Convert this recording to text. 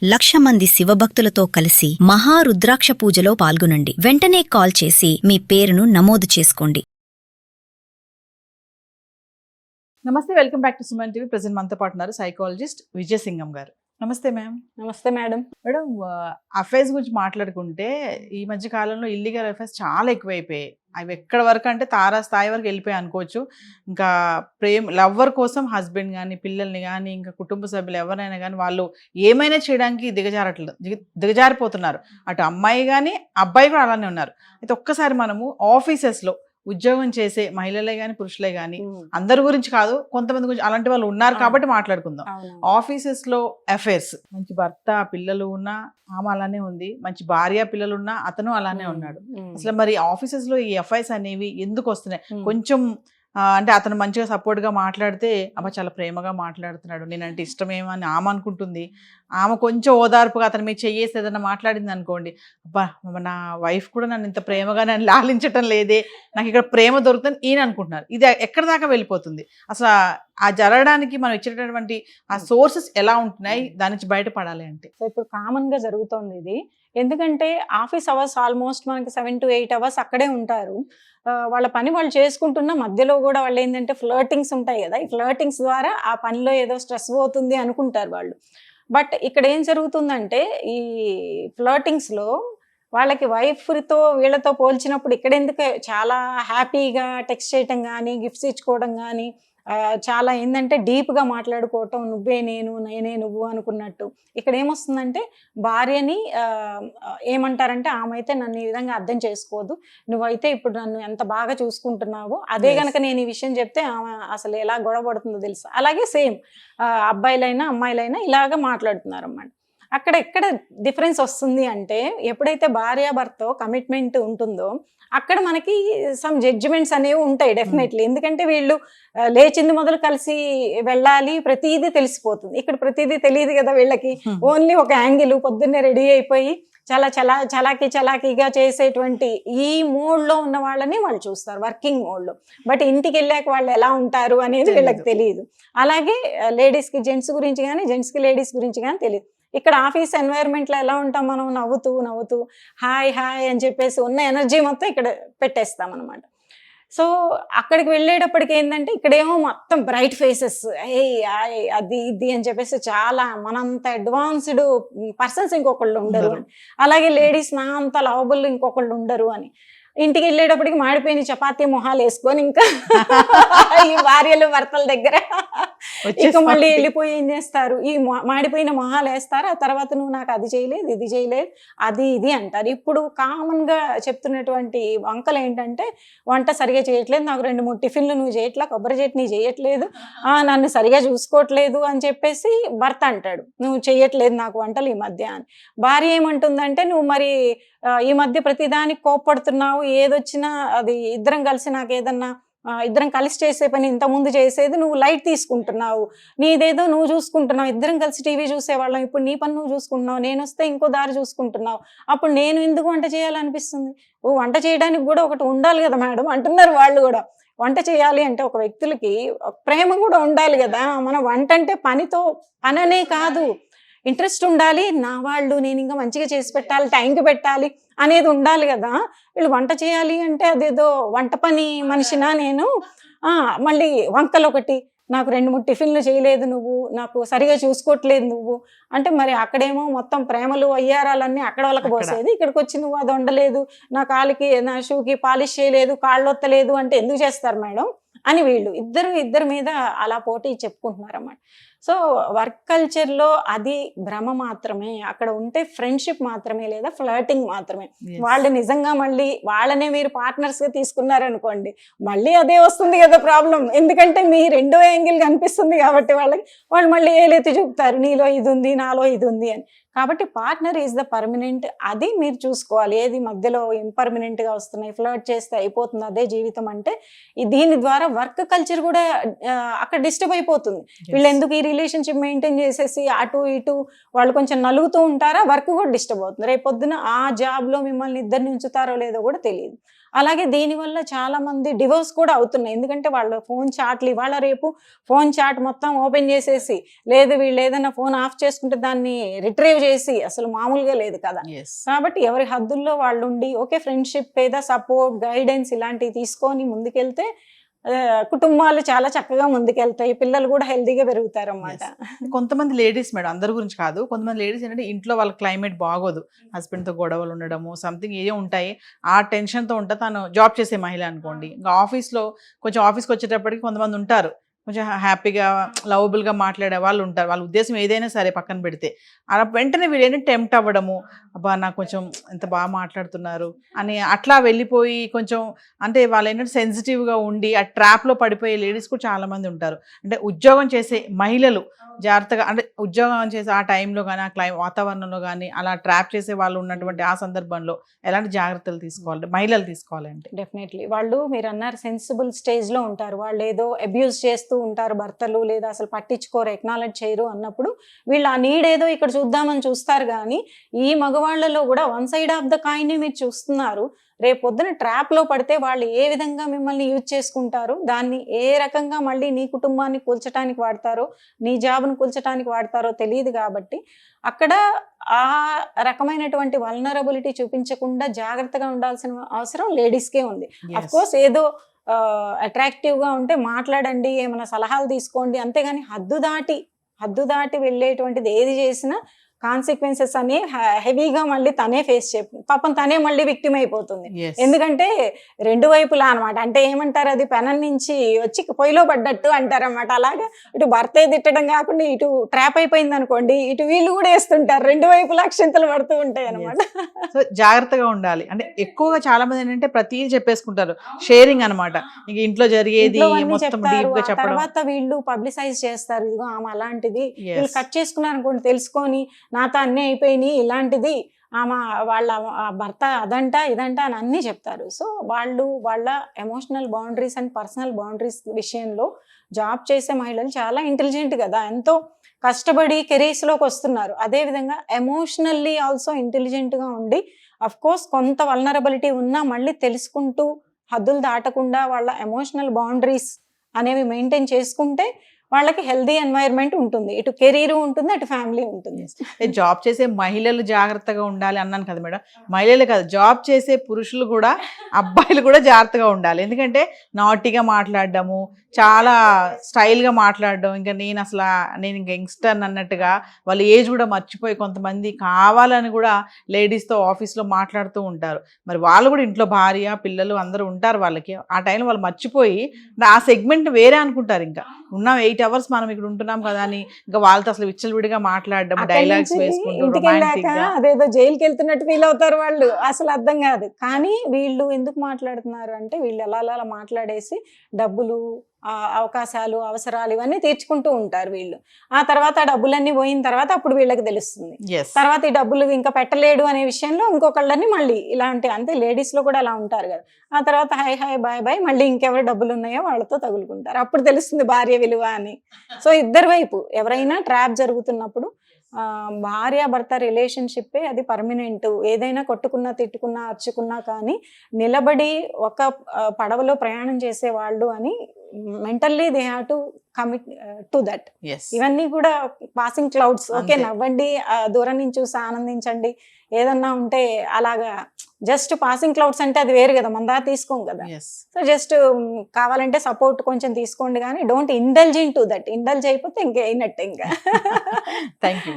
1,00,000 మంది శివభక్తులతో కలిసి మహారుద్రాక్ష పూజలో పాల్గొనండి. వెంటనే కాల్ చేసి మీ పేరును నమోదు చేసుకోండి. నమస్తే, welcome back to Suman TV. Present మనతో పాటు ఉన్నారు సైకాలజిస్ట్ విజయసింగం గారు. నమస్తే మ్యామ్. నమస్తే మేడం. మేడం, అఫైర్స్ గురించి మాట్లాడుకుంటే ఈ మధ్య కాలంలో ఇల్లీగల్ అఫైర్స్ చాలా ఎక్కువైపోయాయి. అవి ఎక్కడ వరకు అంటే తారా స్థాయి వరకు వెళ్ళిపోయాయి అనుకోవచ్చు. ఇంకా లవ్వర్ కోసం హస్బెండ్ కానీ పిల్లల్ని కానీ ఇంకా కుటుంబ సభ్యులు ఎవరైనా కానీ వాళ్ళు ఏమైనా చేయడానికి దిగజారిపోతున్నారు. అటు అమ్మాయి కానీ అబ్బాయి కూడా అలానే ఉన్నారు. అయితే ఒక్కసారి మనము ఆఫీసెస్లో ఉద్యోగం చేసే మహిళలే కానీ పురుషులే కానీ అందరి గురించి కాదు, కొంతమంది గురించి అలాంటి వాళ్ళు ఉన్నారు కాబట్టి మాట్లాడుకుందాం. ఆఫీసెస్ లో అఫైర్స్, మంచి భర్త పిల్లలు ఉన్నా ఆమె అలానే ఉంది, మంచి భార్య పిల్లలు ఉన్నా అతను అలానే ఉన్నాడు. అసలు మరి ఆఫీసెస్ లో ఈ అఫైర్స్ అనేవి ఎందుకు వస్తున్నాయి? కొంచెం అంటే అతను మంచిగా సపోర్ట్ గా మాట్లాడితే అబ్బా చాలా ప్రేమగా మాట్లాడుతున్నాడు, నేనంటే ఇష్టమేమో అని ఆమె అనుకుంటుంది. ఆమె కొంచెం ఓదార్పుగా అతను మీరు చెయ్యేసి ఏదైనా మాట్లాడింది అనుకోండి, అబ్బా నా వైఫ్ కూడా నన్ను ఇంత ప్రేమగా నన్ను లాలించటం లేదే, నాకు ఇక్కడ ప్రేమ దొరుకుతుంది ఈయన అనుకుంటున్నారు. ఇది ఎక్కడ దాకా వెళ్ళిపోతుంది? అసలు ఆ జరగడానికి మనం ఇచ్చేటటువంటి ఆ సోర్సెస్ ఎలా ఉంటున్నాయి, దాని నుంచి బయటపడాలి అంటే? సో ఇప్పుడు కామన్ గా జరుగుతోంది ఇది. ఎందుకంటే ఆఫీస్ అవర్స్ ఆల్మోస్ట్ మనకి 7 to 8 అవర్స్ అక్కడే ఉంటారు. వాళ్ళ పని వాళ్ళు చేసుకుంటున్న మధ్యలో కూడా వాళ్ళు ఏంటంటే ఫ్లర్టింగ్స్ ఉంటాయి కదా, ఈ ఫ్లర్టింగ్స్ ద్వారా ఆ పనిలో ఏదో స్ట్రెస్ పోతుంది అనుకుంటారు వాళ్ళు. బట్ ఇక్కడ ఏం జరుగుతుందంటే ఈ ఫ్లర్టింగ్స్ లో వాళ్ళకి వైఫ్తో వీళ్ళతో పోల్చినప్పుడు ఇక్కడ ఎందుకు చాలా హ్యాపీగా టెక్స్ట్ చేయటం కానీ గిఫ్ట్స్ ఇచ్చుకోవడం కానీ చాలా ఏంటంటే డీప్గా మాట్లాడుకోవటం, నువ్వే నేను నేనే నువ్వు అనుకున్నట్టు. ఇక్కడ ఏమొస్తుందంటే భార్యని ఏమంటారంటే ఆమె అయితే నన్ను ఈ విధంగా అర్థం చేసుకోదు, నువ్వైతే ఇప్పుడు నన్ను ఎంత బాగా చూసుకుంటున్నావో అదే గనక నేను ఈ విషయం చెప్తే ఆమె అసలు ఎలా గొడవ పడుతుందో తెలుసా. అలాగే సేమ్ అబ్బాయిలైనా అమ్మాయిలైనా ఇలాగ మాట్లాడుతున్నారు అన్నమాట. అక్కడ ఎక్కడ డిఫరెన్స్ వస్తుంది అంటే ఎప్పుడైతే భార్యాభర్త కమిట్మెంట్ ఉంటుందో అక్కడ మనకి సమ్ జడ్జిమెంట్స్ అనేవి ఉంటాయి డెఫినెట్లీ. ఎందుకంటే వీళ్ళు లేచింది మొదలు కలిసి వెళ్ళాలి, ప్రతిదీ తెలిసిపోతుంది. ఇక్కడ ప్రతిదీ తెలియదు కదా వీళ్ళకి. ఓన్లీ ఒక యాంగిల్, పొద్దున్నే రెడీ అయిపోయి చాలా చలాకీగా చేసేటువంటి ఈ మోడ్లో ఉన్న వాళ్ళని వాళ్ళు చూస్తారు, వర్కింగ్ మోడ్లో. బట్ ఇంటికి వెళ్ళాక వాళ్ళు ఎలా ఉంటారు అనేది వీళ్ళకి తెలియదు. అలాగే లేడీస్కి జెంట్స్ గురించి కానీ, జెంట్స్కి లేడీస్ గురించి కానీ తెలియదు. ఇక్కడ ఆఫీస్ ఎన్వైర్న్మెంట్లో ఎలా ఉంటాం మనం, నవ్వుతూ హాయ్ అని చెప్పేసి ఉన్న ఎనర్జీ మొత్తం ఇక్కడ పెట్టేస్తాం అనమాట. సో అక్కడికి వెళ్ళేటప్పటికి ఏంటంటే ఇక్కడేమో మొత్తం బ్రైట్ ఫేసెస్, అది ఇది అని చెప్పేసి చాలా మనంత అడ్వాన్స్డ్ పర్సన్స్ ఇంకొకళ్ళు ఉండరు అని. అలాగే లేడీస్ నా అంత లవబుల్ ఇంకొకళ్ళు ఉండరు అని. ఇంటికి వెళ్ళేటప్పటికి మాడిపోయిన చపాతీ మొహాలు వేసుకొని ఇంకా ఈ భార్యలు భర్తల దగ్గర ఇక మళ్ళీ వెళ్ళిపోయి ఏం చేస్తారు, ఈ మాడిపోయిన మొహాలు వేస్తారు. ఆ తర్వాత నువ్వు నాకు అది చేయలేదు, ఇది చేయలేదు, అది ఇది అంటారు. ఇప్పుడు కామన్ గా చెప్తున్నటువంటి వంకలు ఏంటంటే వంట సరిగా చేయట్లేదు, నాకు 2-3 టిఫిన్లు నువ్వు చేయట్లేదు, కొబ్బరి చట్నీ చేయట్లేదు, నన్ను సరిగా చూసుకోవట్లేదు అని చెప్పేసి భర్త అంటాడు, నువ్వు చేయట్లేదు నాకు వంటలు ఈ మధ్య అని. భార్య ఏమంటుందంటే నువ్వు మరి ఈ మధ్య ప్రతిదానికి కోప్పడుతున్నావు, ఏదొచ్చినా అది ఇద్దరం కలిసి నాకు ఏదన్నా ఇద్దరం కలిసి చేసే పని ఇంతకుముందు చేసేది నువ్వు లైట్ తీసుకుంటున్నావు, నీదేదో నువ్వు చూసుకుంటున్నావు, ఇద్దరం కలిసి టీవీ చూసేవాళ్ళం, ఇప్పుడు నీ పని నువ్వు చూసుకుంటున్నావు, నేను వస్తే ఇంకో దారి చూసుకుంటున్నావు, అప్పుడు నేను ఎందుకు వంట చేయాలనిపిస్తుంది? వంట చేయడానికి కూడా ఒకటి ఉండాలి కదా మేడం అంటున్నారు వాళ్ళు కూడా. వంట చేయాలి అంటే ఒక వ్యక్తులకి ప్రేమ కూడా ఉండాలి కదా. మన వంట అంటే పని అనే కాదు, ఇంట్రెస్ట్ ఉండాలి, నా వాళ్ళు నేను ఇంకా మంచిగా చేసి పెట్టాలి, టైంకి పెట్టాలి అనేది ఉండాలి కదా. వీళ్ళు వంట చేయాలి అంటే అదేదో వంట పని మనిషినా నేను, మళ్ళీ వంకలు ఒకటి, నాకు 2-3 టిఫిన్లు చేయలేదు నువ్వు, నాకు సరిగా చూసుకోవట్లేదు నువ్వు అంటే, మరి అక్కడేమో మొత్తం ప్రేమలు అయ్యారాలన్నీ అక్కడ వాళ్ళకి పోసేది, ఇక్కడికి వచ్చి నువ్వు అది వండలేదు, నా కాలికి నా షూకి పాలిష్ చేయలేదు, కాళ్ళు ఒత్తలేదు అంటే ఎందుకు చేస్తారు మేడం అని వీళ్ళు ఇద్దరి మీద అలా పోటీ చెప్పుకుంటున్నారు అన్నమాట. సో వర్క్ కల్చర్లో అది భ్రమ మాత్రమే, అక్కడ ఉంటే ఫ్రెండ్షిప్ మాత్రమే లేదా ఫ్లర్టింగ్ మాత్రమే. వాళ్ళు నిజంగా మళ్ళీ వాళ్ళనే మీరు పార్ట్నర్స్గా తీసుకున్నారనుకోండి, మళ్ళీ అదే వస్తుంది కదా ప్రాబ్లం. ఎందుకంటే మీ రెండో యాంగిల్ కనిపిస్తుంది కాబట్టి వాళ్ళు మళ్ళీ ఏలెత్తి చూపుతారు, నీలో ఇది ఉంది నాలో ఇది ఉంది అని. కాబట్టి పార్ట్నర్ ఈజ్ ద పర్మనెంట్, అది మీరు చూసుకోవాలి. ఏది మధ్యలో ఇంపర్మనెంట్గా వస్తున్నాయి, ఫ్లర్ట్ చేస్తే అయిపోతుంది అదే జీవితం అంటే దీని ద్వారా వర్క్ కల్చర్ కూడా అక్కడ డిస్టర్బ్ అయిపోతుంది. వీళ్ళు ఎందుకు ఈ రిలేషన్షిప్ మెయింటైన్ చేసేసి అటు ఇటు వాళ్ళు కొంచెం నలుగుతూ ఉంటారా, వర్క్ కూడా డిస్టర్బ్ అవుతుంది. రేపు పొద్దున ఆ జాబ్లో మిమ్మల్ని ఇద్దరిని ఉంచుతారో లేదో కూడా తెలియదు. అలాగే దీనివల్ల చాలా మంది డివోర్స్ కూడా అవుతున్నాయి. ఎందుకంటే వాళ్ళ ఫోన్ చాట్లు ఇవాళ రేపు ఫోన్ చాట్ మొత్తం ఓపెన్ చేసేసి, లేదు వీళ్ళు ఏదైనా ఫోన్ ఆఫ్ చేసుకుంటే దాన్ని రిట్రీవ్ చేసి, అసలు మామూలుగా లేదు కదా. కాబట్టి ఎవరి హద్దుల్లో వాళ్ళు ఉండి ఓకే ఫ్రెండ్షిప్ లేదా సపోర్ట్ గైడెన్స్ ఇలాంటివి తీసుకొని ముందుకెళ్తే కుటుంబాలు చాలా చక్కగా ముందుకెళ్తాయి, పిల్లలు కూడా హెల్తీగా పెరుగుతారు అన్నమాట. కొంతమంది లేడీస్ మేడం, అందరి గురించి కాదు, కొంతమంది లేడీస్ ఏంటంటే ఇంట్లో వాళ్ళ క్లైమేట్ బాగోదు, హస్బెండ్తో గొడవలు ఉండడము సంథింగ్ ఏదో ఉంటాయి, ఆ టెన్షన్తో ఉంటా. తను జాబ్ చేసే మహిళ అనుకోండి, ఇంకా ఆఫీస్లో కొంచెం ఆఫీస్కి వచ్చేటప్పటికి కొంతమంది ఉంటారు కొంచెం హ్యాపీగా లవబుల్గా మాట్లాడే వాళ్ళు ఉంటారు, వాళ్ళ ఉద్దేశం ఏదైనా సరే పక్కన పెడితే. అలా వెంటనే వీళ్ళేంటి టెంప్ట్ అవ్వడము, అబ్బా నాకు కొంచెం ఎంత బాగా మాట్లాడుతున్నారు అని అట్లా వెళ్ళిపోయి కొంచెం అంటే వాళ్ళు ఏంటంటే సెన్సిటివ్గా ఉండి ఆ ట్రాప్లో పడిపోయే లేడీస్ కూడా చాలామంది ఉంటారు. అంటే ఉద్యోగం చేసే మహిళలు జాగ్రత్తగా, అంటే ఉద్యోగం చేసే ఆ టైంలో కానీ ఆ వాతావరణంలో కానీ అలా ట్రాప్ చేసే వాళ్ళు ఉన్నటువంటి ఆ సందర్భంలో ఎలాంటి జాగ్రత్తలు తీసుకోవాలి మహిళలు తీసుకోవాలంటే? డెఫినెట్లీ వాళ్ళు మీరు అన్నారు సెన్సిబుల్ స్టేజ్లో ఉంటారు, వాళ్ళు ఏదో అబ్యూస్ చేస్తూ ఉంటారు భర్తలు, లేదా అసలు పట్టించుకోరు, ఎక్నాలెడ్జ్ చేయరు అన్నప్పుడు వీళ్ళు ఆ నీడ్ ఏదో ఇక్కడ చూద్దామని చూస్తారు. కానీ ఈ మగవాళ్లలో కూడా one side of the coin మీరు చూస్తున్నారు. రేపు పొద్దున ట్రాప్లో పడితే వాళ్ళు ఏ విధంగా మిమ్మల్ని యూజ్ చేసుకుంటారు, దాన్ని ఏ రకంగా మళ్ళీ నీ కుటుంబాన్ని కూల్చడానికి వాడతారో, నీ జాబ్ను కూల్చడానికి వాడతారో తెలియదు. కాబట్టి అక్కడ ఆ రకమైనటువంటి వల్నరబిలిటీ చూపించకుండా జాగ్రత్తగా ఉండాల్సిన అవసరం లేడీస్కే ఉంది. అఫ్ కోర్స్ ఏదో అట్రాక్టివ్గా ఉంటే మాట్లాడండి, ఏమైనా సలహాలు తీసుకోండి, అంతేగాని హద్దు దాటి వెళ్ళేటువంటిది ఏది చేసినా కాన్సిక్వెన్సెస్ అని హెవీగా మళ్ళీ తనే ఫేస్ పాపం తనే మళ్ళీ విక్టిమ్ అయిపోతుంది. ఎందుకంటే రెండు వైపులా అనమాట. అంటే ఏమంటారు, అది పెనం నుంచి వచ్చి పొయ్యిలో పడ్డట్టు అంటారన్నమాట. అలాగా ఇటు భర్తే తిట్టడం కాకుండా ఇటు ట్రాప్ అయిపోయింది అనుకోండి, ఇటు వీళ్ళు కూడా వేస్తుంటారు, రెండు వైపులా అక్షింతలు పడుతూ ఉంటాయి అనమాట. సో జాగ్రత్తగా ఉండాలి. అంటే ఎక్కువగా చాలా మంది ఏంటంటే ప్రతి చెప్పేసుకుంటారు, షేరింగ్ అనమాట. ఇంక ఇంట్లో జరిగేది మొత్తం డీప్ గా చెప్పడం, తర్వాత వీళ్ళు పబ్లిసైజ్ చేస్తారు, ఇదిగో ఆమె అలాంటిది, వీళ్ళు కట్ చేసుకున్నారు అనుకోండి, తెలుసుకొని నాతో అన్నీ అయిపోయినాయి ఇలాంటిది, ఆమె వాళ్ళ భర్త అదంట ఇదంట అని అన్నీ చెప్తారు. సో వాళ్ళు వాళ్ళ emotional boundaries and personal boundaries విషయంలో జాబ్ చేసే మహిళలు చాలా ఇంటెలిజెంట్ కదా, ఎంతో కష్టపడి కెరీర్స్లోకి వస్తున్నారు. అదేవిధంగా ఎమోషనల్లీ ఆల్సో ఇంటెలిజెంట్గా ఉండి, అఫ్ కోర్స్ కొంత వల్నరబిలిటీ ఉన్నా మళ్ళీ తెలుసుకుంటూ హద్దులు దాటకుండా వాళ్ళ ఎమోషనల్ బౌండరీస్ అనేవి మెయింటైన్ చేసుకుంటే వాళ్ళకి హెల్దీ ఎన్వైర్న్మెంట్ ఉంటుంది, ఇటు కెరీర్ ఉంటుంది, అటు ఫ్యామిలీ ఉంటుంది. జాబ్ చేసే మహిళలు జాగ్రత్తగా ఉండాలి అన్నాను కదా మేడం, మహిళలు కాదు జాబ్ చేసే పురుషులు కూడా, అబ్బాయిలు కూడా జాగ్రత్తగా ఉండాలి. ఎందుకంటే నాటిగా మాట్లాడడము, చాలా స్టైల్గా మాట్లాడడం, ఇంకా నేను ఇంకా యంగ్స్టర్ అన్నట్టుగా వాళ్ళ ఏజ్ కూడా మర్చిపోయి కొంతమంది కావాలని కూడా లేడీస్తో ఆఫీస్లో మాట్లాడుతూ ఉంటారు. మరి వాళ్ళు కూడా ఇంట్లో భార్య పిల్లలు అందరూ ఉంటారు, వాళ్ళకి ఆ టైంలో వాళ్ళు మర్చిపోయి ఆ సెగ్మెంట్ వేరే అనుకుంటారు. ఇంకా ఉన్నాం 8 hours మనం ఇక్కడ ఉంటున్నాం కదా అని ఇంకా వాళ్ళతో అసలు విచ్చలవిడిగా మాట్లాడడం, డైలాగ్స్ వేసుకుంటూ అదేదో జైలుకి వెళ్తున్నట్టు ఫీల్ అవుతారు వాళ్ళు, అసలు అర్థం కాదు. కానీ వీళ్ళు ఎందుకు మాట్లాడుతున్నారు అంటే వీళ్ళు ఎలా మాట్లాడేసి డబ్బులు, అవకాశాలు, అవసరాలు ఇవన్నీ తీర్చుకుంటూ ఉంటారు వీళ్ళు. ఆ తర్వాత ఆ డబ్బులన్నీ పోయిన తర్వాత అప్పుడు వీళ్ళకి తెలుస్తుంది, తర్వాత ఈ డబ్బులు ఇంకా పెట్టలేడు అనే విషయంలో ఇంకొకళ్ళని మళ్ళీ ఇలాంటి, అంతే లేడీస్ లో కూడా అలా ఉంటారు కదా. ఆ తర్వాత హాయ్ బాయ్ మళ్ళీ ఇంకెవరు డబ్బులు ఉన్నాయో వాళ్ళతో తగులుకుంటారు, అప్పుడు తెలుస్తుంది భార్య విలువ అని. సో ఇద్దరు వైపు ఎవరైనా ట్రాప్ జరుగుతున్నప్పుడు భార్యాభర్త రిలేషన్షిప్పే అది పర్మనెంట్. ఏదైనా కొట్టుకున్నా తిట్టుకున్నా అర్చుకున్నా కానీ నిలబడి ఒక పడవలో ప్రయాణం చేసే వాళ్ళు అని mentally they have to commit to that. ఇవన్నీ కూడా పాసింగ్ క్లౌడ్స్, ఓకే నవ్వండి, దూరం నుంచి చూసి ఆనందించండి, ఏదన్నా ఉంటే అలాగా జస్ట్ పాసింగ్ క్లౌడ్స్ అంటే అది వేరు కదా, మన దాకా తీసుకోం కదా. సో జస్ట్ కావాలంటే సపోర్ట్ కొంచెం తీసుకోండి కానీ don't indulge in to that. Indulge అయిపోతే ఇంకా అయినట్టే ఇంకా. Thank you.